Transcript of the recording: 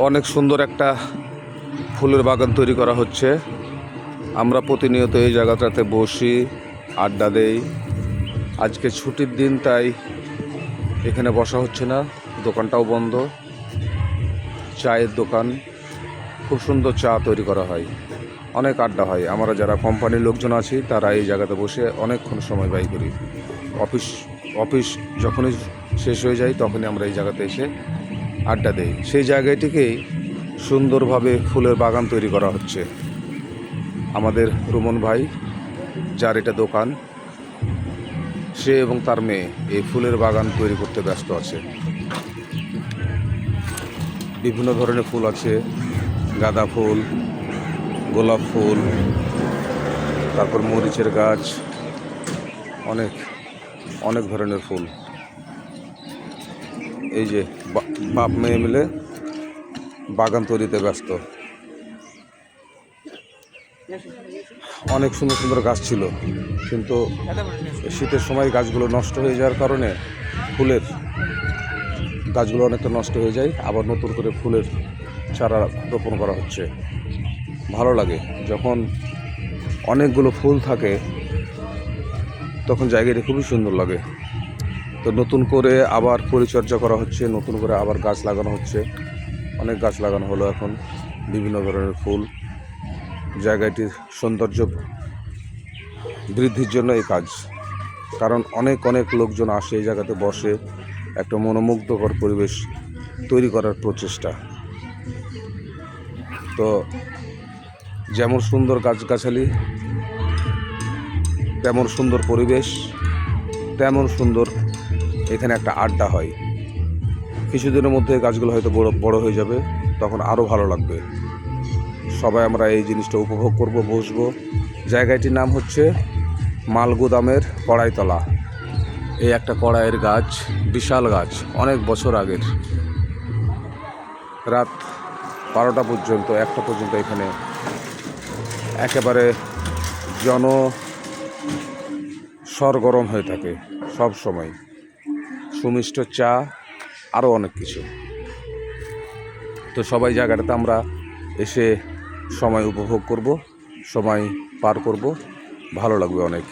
অনেক সুন্দর একটা ফুলের বাগান তৈরি করা হচ্ছে। আমরা প্রতিনিয়ত এই জায়গাটাতে বসি, আড্ডা দেই। আজকে ছুটির দিন, তাই এখানে বসা হচ্ছে না, দোকানটাও বন্ধ। চায়ের দোকান, খুব সুন্দর চা তৈরি করা হয়, অনেক আড্ডা হয়। আমরা যারা কোম্পানির লোকজন আছি তারা এই জায়গাতে বসে অনেকক্ষণ সময় ব্যয় করি। অফিস যখনই শেষ হয়ে যায় তখনই আমরা এই জায়গাতে এসে আড্ডা দেই। সেই জায়গাটিকেই সুন্দরভাবে ফুলের বাগান তৈরি করা হচ্ছে। আমাদের রুমন ভাই, যার এটা দোকান, সে এবং তার মেয়ে এই ফুলের বাগান তৈরি করতে ব্যস্ত আছে। বিভিন্ন ধরনের ফুল আছে, গাঁদা ফুল, গোলাপ ফুল, তারপর মরিচের গাছ, অনেক ধরনের ফুল। এই যে বাপ মেয়ে মিলে বাগান তৈরিতে ব্যস্ত। অনেক সুন্দর সুন্দর গাছ ছিল, কিন্তু শীতের সময় গাছগুলো নষ্ট হয়ে যাওয়ার কারণে ফুলের গাছগুলো অনেকটা নষ্ট হয়ে যায়। আবার নতুন করে ফুলের চারা রোপণ করা হচ্ছে। ভালো লাগে যখন অনেকগুলো ফুল থাকে, তখন জায়গাটি খুবই সুন্দর লাগে। তো নতুন করে আবার পরিচর্যা করা হচ্ছে, নতুন করে আবার গাছ লাগানো হচ্ছে। অনেক গাছ লাগানো হলো এখন, বিভিন্ন ধরনের ফুল। জায়গাটির সৌন্দর্য বৃদ্ধির জন্য এই কাজ, কারণ অনেক লোকজন আসে এই জায়গাতে বসে, একটা মনোমুগ্ধকর পরিবেশ তৈরি করার প্রচেষ্টা। তো যেমন সুন্দর গাছগাছালি, তেমন সুন্দর পরিবেশ, তেমন সুন্দর এখানে একটা আড্ডা হয়। কিছুদিনের মধ্যে গাছগুলো হয়তো বড় হয়ে যাবে, তখন আরও ভালো লাগবে। সবাই আমরা এই জিনিসটা উপভোগ করব, বসবো। জায়গাটির নাম হচ্ছে মালগুদামের কড়াইতলা। এই একটা কড়াইয়ের গাছ, বিশাল গাছ, অনেক বছর আগের। রাত 12টা পর্যন্ত, 1টা পর্যন্ত এখানে একেবারে সরগরম হয়ে থাকে সব সময়। সুমিষ্ট চা, আরও অনেক কিছু। তো সবাই জায়গাটাতে আমরা এসে সময় উপভোগ করব, সময় পার করব, ভালো লাগবে অনেক।